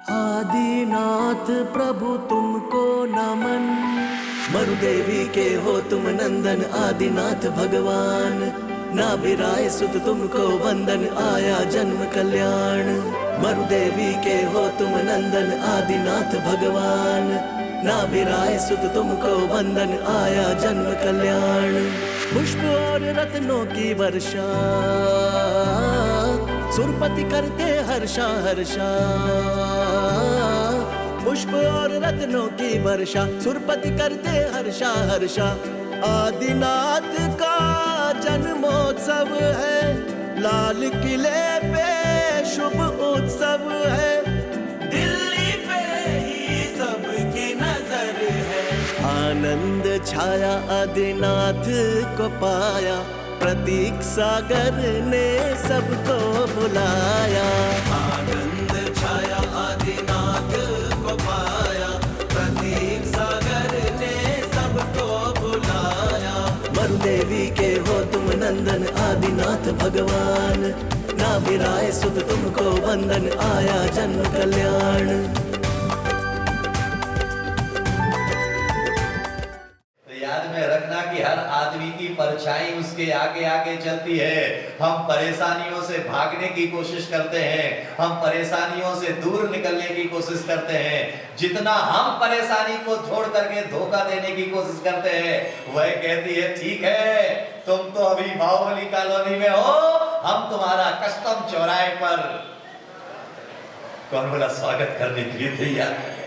आदिनाथ प्रभु तुमको नमन। मरुदेवी के हो तुम नंदन आदिनाथ भगवान। नाभिराय सुत तुमको वंदन आया जन्म कल्याण। मरुदेवी के हो तुम नंदन आदिनाथ भगवान। नाभिराय सुत तुमको वंदन आया जन्म कल्याण। पुष्प और रत्नों की वर्षा सुरपति करते हर्षा हर्षा। पुष्प और रत्नों की वर्षा सुरपति करते हर्षा हर्षा। आदिनाथ का जन्मोत्सव है, लाल किले पे शुभ उत्सव है। दिल्ली पे ही सबकी नजर है। आनंद छाया आदिनाथ को पाया, प्रतीक सागर ने सबको बुलाया। आनंद छाया आदिनाथ को पाया, प्रतीक सागर ने सबको बुलाया। मरुदेवी के हो तुम नंदन आदिनाथ भगवान। नाभिराय सुत तुमको वंदन आया जन्म कल्याण। याद में रखना कि हर आदमी की परछाई उसके आगे आगे चलती है। हम परेशानियों से भागने की कोशिश करते हैं, हम परेशानियों से दूर निकलने की कोशिश करते हैं। जितना हम परेशानी को छोड़ करके धोखा देने की कोशिश करते हैं, वह कहती है ठीक है तुम तो अभी बाहुबली कॉलोनी में हो, हम तुम्हारा कस्टम चौराहे पर कौन बोला स्वागत करने के लिए तैयार है।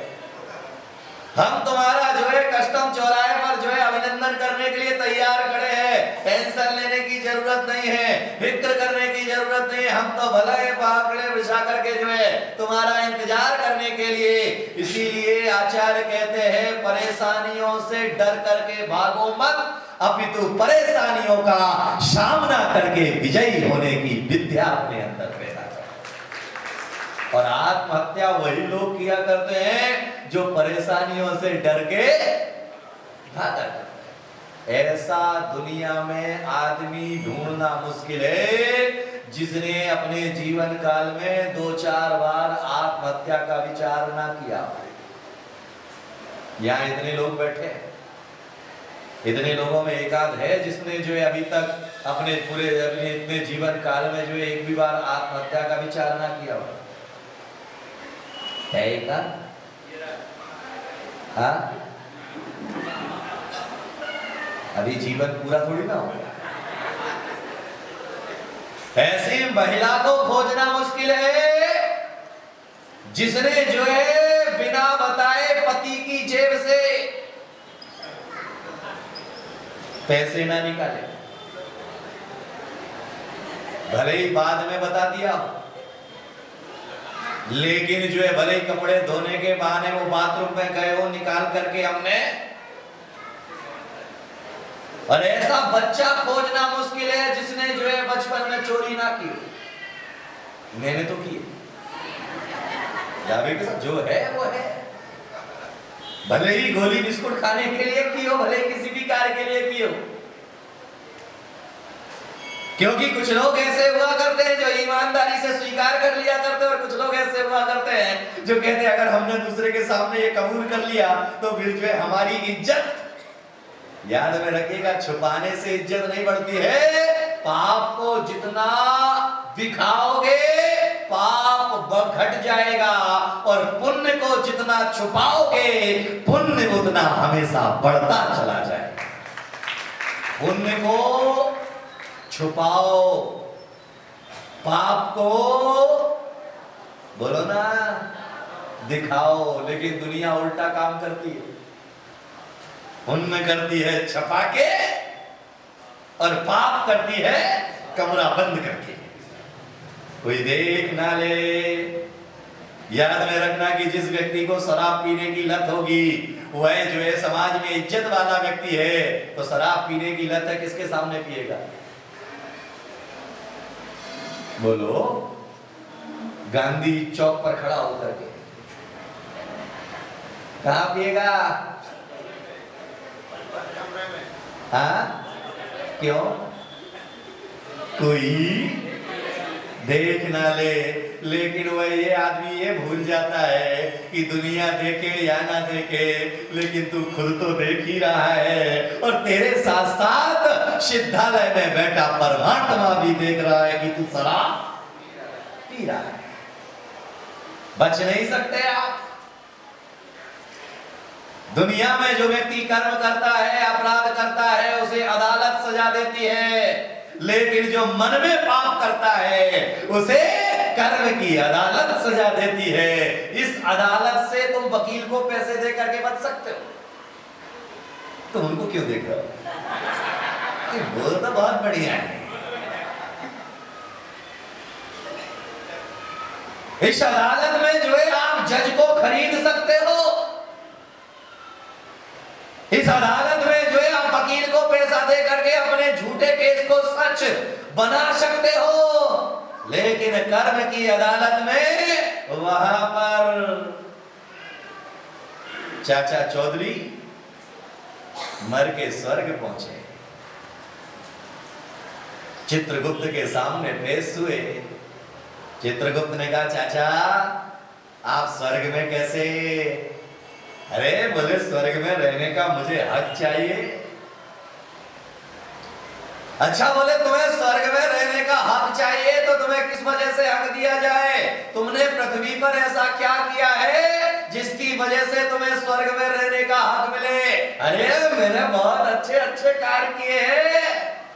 हम तुम्हारा जो है कस्टम चौराहे पर जो है अभिनंदन करने के लिए तैयार खड़े हैं। टेंशन लेने की जरूरत नहीं है, फिक्र करने की जरूरत नहीं है। हम तो भले पाकड़े बिछा करके जो है तुम्हारा इंतजार करने के लिए। इसीलिए आचार्य कहते हैं परेशानियों से डर करके भागो मत, अपितु परेशानियों का सामना करके विजयी होने की विद्या अपने अंदर पैदा करो। और आत्महत्या वही लोग किया करते हैं जो परेशानियों से डर के भागा करते हैं। ऐसा दुनिया में आदमी ढूंढना मुश्किल है जिसने अपने जीवन काल में 2-4 बार आत्महत्या का विचार ना किया। यहां इतने लोग बैठे हैं, इतने लोगों में एकाध है जिसने जो है अभी तक अपने इतने जीवन काल में जो है एक भी बार आत्महत्या का विचार ना किया हो। है का? हाँ? अभी जीवन पूरा थोड़ी ना हो। ऐसी महिला को खोजना मुश्किल है जिसने जो है बिना बताए पति की जेब से पैसे ना निकाले, भले ही बाद में बता दिया, लेकिन जो है भले ही कपड़े धोने के बहाने वो बाथरूम में गए हो निकाल करके हमने। और ऐसा बच्चा खोजना मुश्किल है जिसने जो है बचपन में चोरी ना की। मैंने तो की जावे के साथ, जो है वो है। भले ही गोली बिस्कुट खाने के लिए की हो, भले ही किसी भी कार्य के लिए की हो। क्योंकि कुछ लोग ऐसे हुआ करते हैं जो ईमानदारी से स्वीकार कर लिया करते हैं, और कुछ लोग ऐसे हुआ करते हैं जो कहते हैं अगर हमने दूसरे के सामने ये कबूल कर लिया तो फिर जो है हमारी इज्जत। याद में रखिएगा, छुपाने से इज्जत नहीं बढ़ती है। पाप को जितना दिखाओगे पाप घट जाएगा, और पुण्य को जितना छुपाओगे पुण्य उतना हमेशा बढ़ता चला जाएगा। पुण्य को छुपाओ, पाप को बोलो ना दिखाओ। लेकिन दुनिया उल्टा काम करती है, पुण्य करती है छपा के और पाप करती है कमरा बंद करके, कोई देख ना ले। याद में रखना कि जिस व्यक्ति को शराब पीने की लत होगी वह जो है समाज में इज्जत वाला व्यक्ति है। तो शराब पीने की लत है, किसके सामने पिएगा? बोलो, गांधी चौक पर खड़ा होकर के कहां पिएगा? हाँ? क्यों? कोई देख ना ले। लेकिन वह ये आदमी ये भूल जाता है कि दुनिया देखे या ना देखे, लेकिन तू खुद तो देख ही रहा है, और तेरे साथ साथ सिद्धालय में बैठा परमात्मा भी देख रहा है कि तू शराब पी रहा है। बच नहीं सकते आप। दुनिया में जो व्यक्ति कर्म करता है, अपराध करता है, उसे अदालत सजा देती है, लेकिन जो मन में पाप करता है उसे कर्म की अदालत सजा देती है। इस अदालत से तुम वकील को पैसे दे करके बच सकते हो। तुम उनको क्यों देख रहे हो? वो तो बहुत बढ़िया है। इस अदालत में जो है आप जज को खरीद सकते हो। इस अदालत में जो है आप वकील को पैसा दे करके अपने झूठे केस को सच बना सकते हो, लेकिन कर्म की अदालत में वहां पर चाचा चौधरी मर के स्वर्ग पहुंचे, चित्रगुप्त के सामने पेश हुए। चित्रगुप्त ने कहा, चाचा आप स्वर्ग में कैसे? अरे बोले, स्वर्ग में रहने का मुझे हक चाहिए। अच्छा, बोले तुम्हें स्वर्ग में रहने का हक चाहिए तो तुम्हें किस वजह से हक दिया जाए? तुमने पृथ्वी पर ऐसा क्या किया है जिसकी वजह से तुम्हें स्वर्ग में रहने का हक मिले? अरे मैंने बहुत अच्छे अच्छे कार्य किए हैं।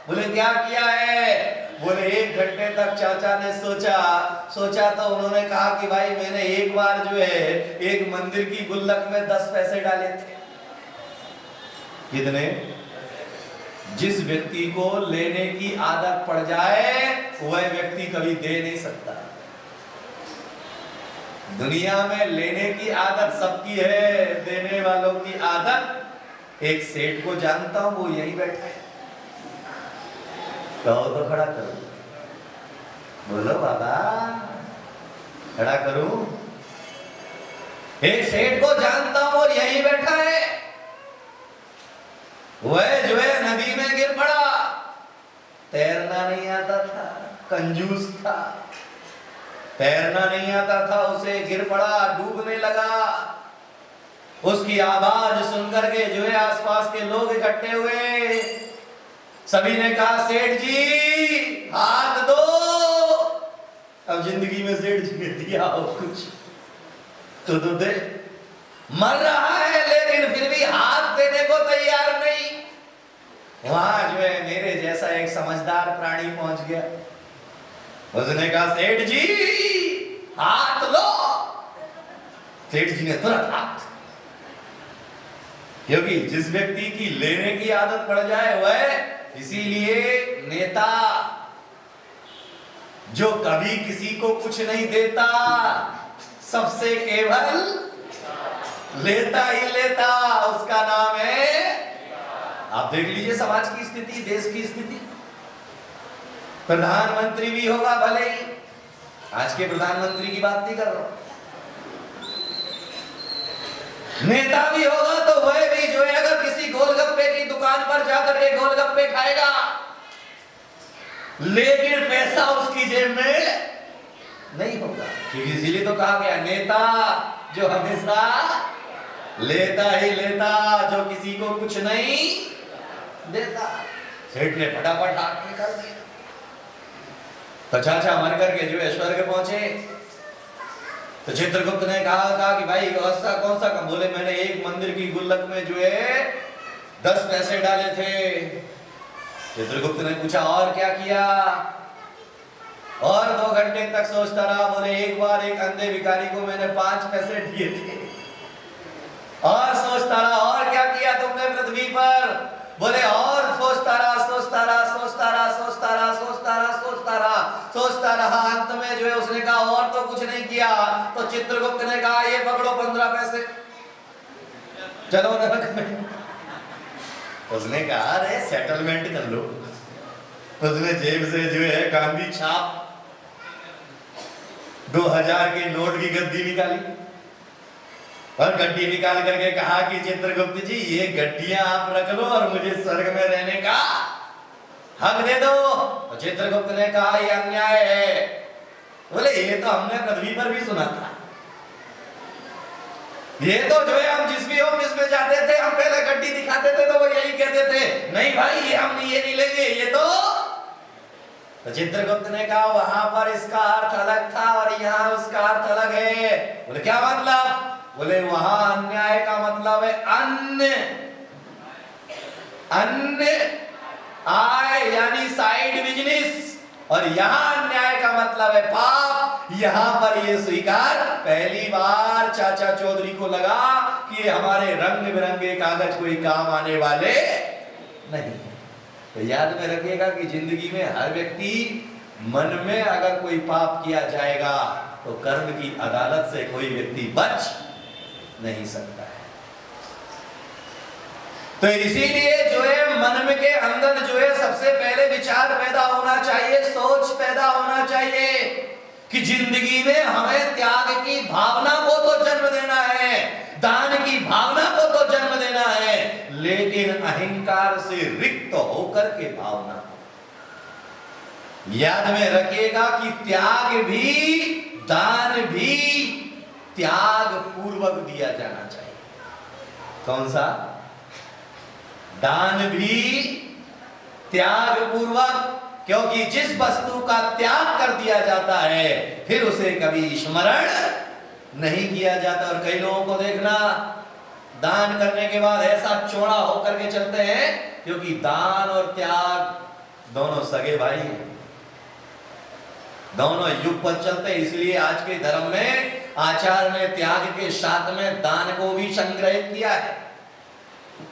बोले क्या किया है? बोले 1 घंटे तक चाचा ने सोचा तो उन्होंने कहा कि भाई मैंने एक बार जो है एक मंदिर की गुल्लक में 10 पैसे डाले थे। कितने? जिस व्यक्ति को लेने की आदत पड़ जाए वह व्यक्ति कभी दे नहीं सकता। दुनिया में लेने की आदत सबकी है, देने वालों की आदत। एक सेठ को जानता हूं, वो यही बैठा है। कहो तो खड़ा करो, बोलो बाबा खड़ा करूं। एक सेठ को जानता हूं और यही बैठा है। वह जो है नदी में गिर पड़ा, तैरना नहीं आता था, कंजूस था, तैरना नहीं आता था उसे, गिर पड़ा, डूबने लगा। उसकी आवाज सुनकर के जो है आसपास के लोग इकट्ठे हुए। सभी ने कहा, सेठ जी हाथ दो। अब जिंदगी में सेठ जी ने दिया हो कुछ तो दे। मर रहा है लेकिन फिर भी हाथ देने को तैयार नहीं। वहां जो है मेरे जैसा एक समझदार प्राणी पहुंच गया। उसने कहा, सेठ जी हाथ लो। सेठ जी ने तुरंत हाथ, क्योंकि जिस व्यक्ति की लेने की आदत पड़ जाए वह, इसीलिए नेता जो कभी किसी को कुछ नहीं देता, सबसे केवल लेता ही लेता, उसका नाम है। आप देख लीजिए समाज की स्थिति, देश की स्थिति। प्रधानमंत्री भी होगा भले ही, आज के प्रधानमंत्री की बात नहीं कर रहा हूं, नेता भी होगा तो वह भी जो है अगर किसी गोलगप्पे की दुकान पर जाकर के गोलगप्पे खाएगा, लेकिन पैसा उसकी जेब में नहीं होगा। क्योंकि इसीलिए तो कहा गया, नेता जो हमेशा लेता ही लेता, जो किसी को कुछ नहीं देता। सेठ ने फटाफट हाथ निकाल दिया। तो चाचा मर करके जो है स्वर्ग पहुंचे। तो चित्रगुप्त ने कहा कि भाई ऐसा कौन सा काम? बोले मैंने एक मंदिर की गुल्लक में जो है 10 पैसे डाले थे। चित्रगुप्त ने पूछा, और क्या किया? और 2 घंटे तक सोचता रहा। बोले एक बार एक अंधे भिखारी को मैंने 5 पैसे दिए थे। और सोचता रहा, और क्या किया तुमने पृथ्वी पर? बोले और सोचता रहा, सोचता रहा, सोचता रहा, सोचता रहा, सोचता रहा, सोचता रहा, सोचता रहा। अंत में जो है उसने कहा और तो कुछ नहीं किया। तो चित्रगुप्त ने कहा, ये पकड़ो 15 पैसे, चलो नरक में। उसने कहा, अरे सेटलमेंट कर लो। उसने जेब से जो है गांधी छाप 2000 के नोट की गद्दी निकाली और गड्डी निकाल करके कहा कि चित्रगुप्त जी ये गड्डियां आप रख लो और मुझे स्वर्ग में रहने का हक दे दो। तो चित्रगुप्त ने कहा, यह अन्याय है। बोले ये तो हमने पृथ्वी पर भी सुना था। ये तो जो है हम जिस भी ऑफिस में जाते थे, हम पहले गड्डी दिखाते थे तो वो यही कहते थे, नहीं भाई ये हम ये नहीं लेंगे, ये तो चित्रगुप्त ने कहा वहां पर इसका अर्थ अलग था और यहाँ उसका अर्थ अलग है। बोले क्या मतलब? बोले वहां अन्याय का मतलब है अन्य, अन्य आय यानी साइड बिजनेस, और यहाँ अन्याय का मतलब है पाप। यहाँ पर ये स्वीकार पहली बार चाचा चौधरी को लगा कि ये हमारे रंग बिरंगे कागज कोई काम आने वाले नहीं। तो याद में रखिएगा कि जिंदगी में हर व्यक्ति मन में अगर कोई पाप किया जाएगा तो कर्म की अदालत से कोई व्यक्ति बच नहीं सकता है। तो इसीलिए जो है मन में के अंदर जो है सबसे पहले विचार पैदा होना चाहिए, सोच पैदा होना चाहिए कि जिंदगी में हमें त्याग की भावना को तो जन्म देना है, दान की भावना को तो जन्म देना है, लेकिन अहंकार से रिक्त होकर के भावना। याद में रखिएगा कि त्याग भी, दान भी त्याग पूर्वक दिया जाना चाहिए। कौन सा? दान भी त्याग पूर्वक, क्योंकि जिस वस्तु का त्याग कर दिया जाता है फिर उसे कभी स्मरण नहीं किया जाता। और कई लोगों को देखना दान करने के बाद ऐसा चौड़ा होकर के चलते हैं, क्योंकि दान और त्याग दोनों सगे भाई हैं, दोनों युग पर चलते हैं। इसलिए आज के धर्म में आचार्य ने त्याग के साथ में दान को भी संग्रहित किया है।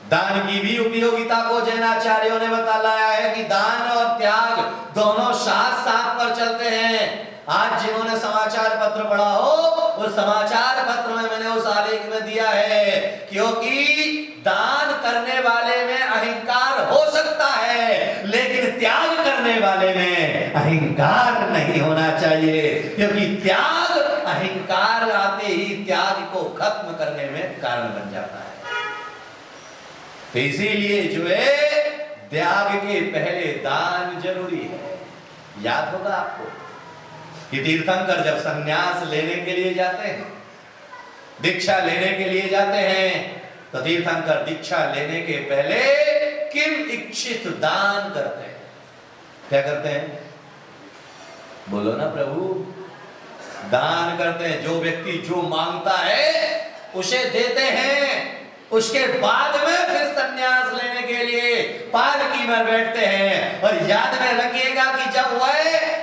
दान की भी उपयोगिता को जैनाचार्यों ने बताया है कि दान और त्याग दोनों साथ साथ पर चलते हैं। आज जिन्होंने समाचार पत्र पढ़ा हो, उस समाचार पत्र में मैंने उस आलेख में दिया है, क्योंकि दान करने वाले में अहंकार हो सकता है लेकिन त्याग करने वाले में अहंकार नहीं होना चाहिए, क्योंकि त्याग, अहंकार आते ही त्याग को खत्म करने में कारण बन जाता है। तो इसीलिए जो है त्याग के पहले दान जरूरी है। याद होगा आपको कि तीर्थंकर जब संन्यास लेने के लिए जाते हैं, दीक्षा लेने के लिए जाते हैं, तो तीर्थंकर दीक्षा लेने के पहले किम इच्छित दान करते हैं। क्या करते हैं? बोलो ना प्रभु। दान करते हैं। जो व्यक्ति जो मांगता है उसे देते हैं। उसके बाद में फिर संन्यास लेने के लिए पालकी में बैठते हैं। और याद में रखिएगा कि जब वह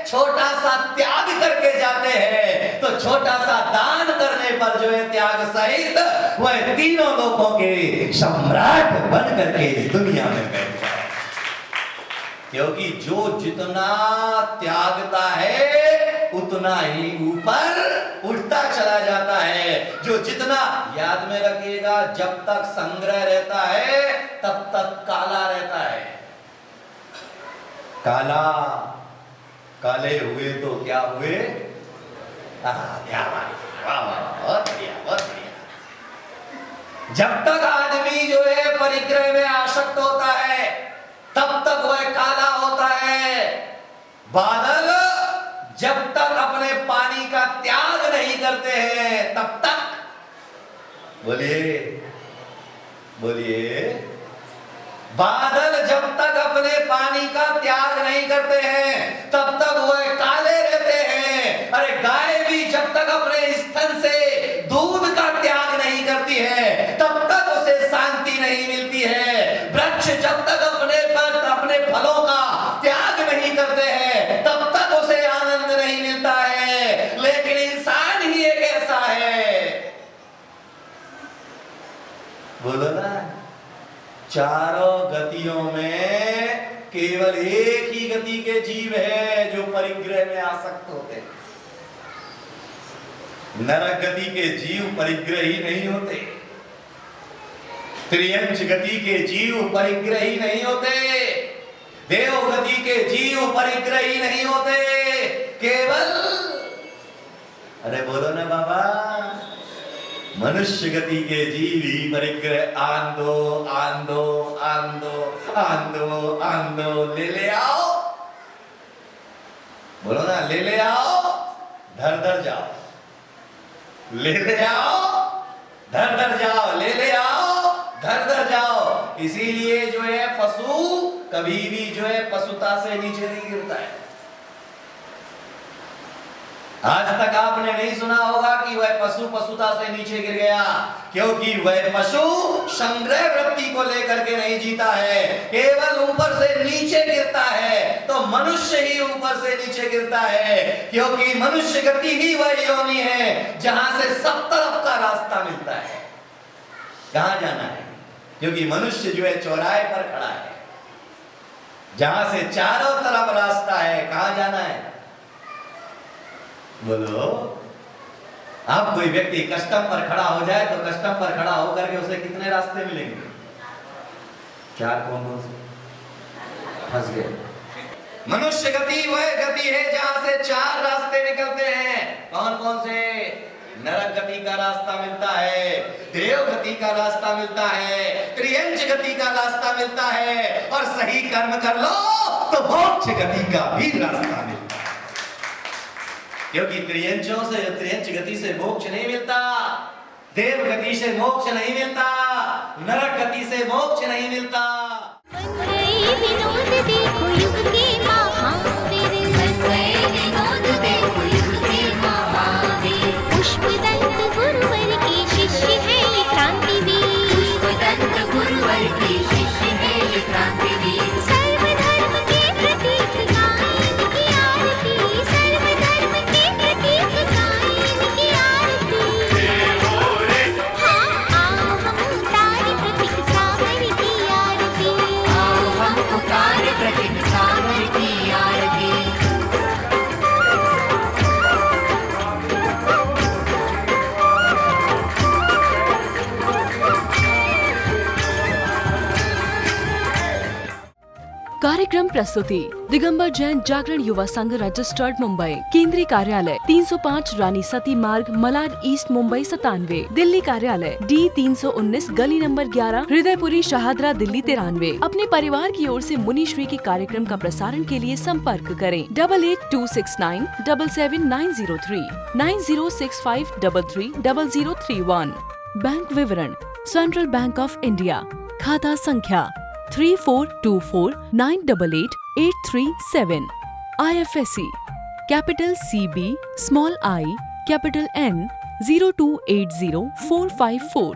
छोटा सा त्याग करके जाते हैं तो छोटा सा दान करने पर जो है त्याग सहित वह तीनों लोगों के सम्राट बन करके इस दुनिया में बैठ जाए। क्योंकि जो जितना त्यागता है उतना ही ऊपर उठता चला जाता है। जो जितना, याद में रखिएगा, जब तक संग्रह रहता है तब तक काला रहता है। काला, काले हुए तो क्या हुए? क्या बात, वाह वाह, बहुत बढ़िया, बहुत बढ़िया। जब तक आदमी जो है परिग्रह में आसक्त होता है तब तक वह काला होता है। बादल जब तक अपने पानी का त्याग नहीं करते हैं तब तक, बोलिए बोलिए, बादल जब तक अपने पानी का त्याग नहीं करते हैं तब तक वह काले रहते हैं। अरे गाय भी जब तक अपने स्तन से दूध का त्याग नहीं करती है तब तक उसे शांति नहीं मिलती है। वृक्ष जब तक अपने फलों का त्याग नहीं करते हैं तब तक उसे आनंद नहीं मिलता है। लेकिन इंसान ही एक ऐसा है, बोलो ना, चारों गतियों में केवल एक ही गति के जीव है जो परिग्रह में आसक्त होते हैं। नरक गति के जीव परिग्रही नहीं होते, त्रियंच गति के जीव परिग्रही नहीं होते, देव गति के जीव परिग्रही नहीं होते। केवल, अरे बोलो ना बाबा, मनुष्य गति के जीव ही परिग्रह। आंदो आंदो आंदो आंदो आंदो, ले ले आओ, बोलो ना, ले ले आओ। धर धर जाओ, ले ले आओ, धर धर जाओ, ले ले आओ, धर धर जाओ। इसीलिए जो है पशु कभी भी जो है पशुता से नीचे नहीं गिरता है। आज तक आपने नहीं सुना होगा कि वह पशु पशुता से नीचे गिर गया, क्योंकि वह पशु संग्रह वृत्ति को लेकर के नहीं जीता है, केवल ऊपर से नीचे गिरता है। तो मनुष्य ही ऊपर से नीचे गिरता है, क्योंकि मनुष्य गति ही वह योनि है जहां से सब तरफ का रास्ता मिलता है। कहां जाना है? क्योंकि मनुष्य जो है चौराहे पर खड़ा है, जहां से चारों तरफ रास्ता है। कहां जाना है? बोलो। अब कोई व्यक्ति कस्टम पर खड़ा हो जाए तो कस्टम पर खड़ा होकर के उसे कितने रास्ते मिलेंगे? 4। कौन से फंस गए? मनुष्य गति वह गति है जहां से 4 रास्ते निकलते हैं। कौन कौन से? नरक गति का रास्ता मिलता है, देव गति का रास्ता मिलता है, त्रियंच गति का रास्ता मिलता है, और सही कर्म कर लो तो मोक्ष गति का भी रास्ता मिलता है। क्योंकि त्रियंच गति से मोक्ष नहीं मिलता, देव गति से मोक्ष नहीं मिलता, नरक गति से मोक्ष नहीं मिलता। विनोद देखो युग के महावीर, विनोद देखो युग के महावीर। पुष्पदंत गुरुवर के शिष्य है ये क्रांतिवीर, पुष्पदंत गुरुवर के शिष्य है ये क्रांतिवीर। सर्वधर्म के प्रतीक गाएं इनकी आरती, सर्वधर्म के प्रतीक गाएं इनकी आरती। हाँ आओ हम उतारे प्रतीक सावर की आरती, आओ हम उतारे प्रतीक सावर की आरती। कार्यक्रम प्रस्तुति दिगंबर जैन जागरण युवा संघ रजिस्टर्ड मुंबई। केंद्रीय कार्यालय 305 रानी सती मार्ग, मलाड ईस्ट, मुंबई 97। दिल्ली कार्यालय D 319 गली नंबर 11, हृदयपुरी, शाहदरा, दिल्ली 93। अपने परिवार की ओर से मुनिश्री के कार्यक्रम का प्रसारण के लिए संपर्क करें 882697 77903 9065330031। बैंक विवरण सेंट्रल बैंक ऑफ इंडिया, खाता संख्या 3424988837। IFSC capital CB small I capital N 0280454।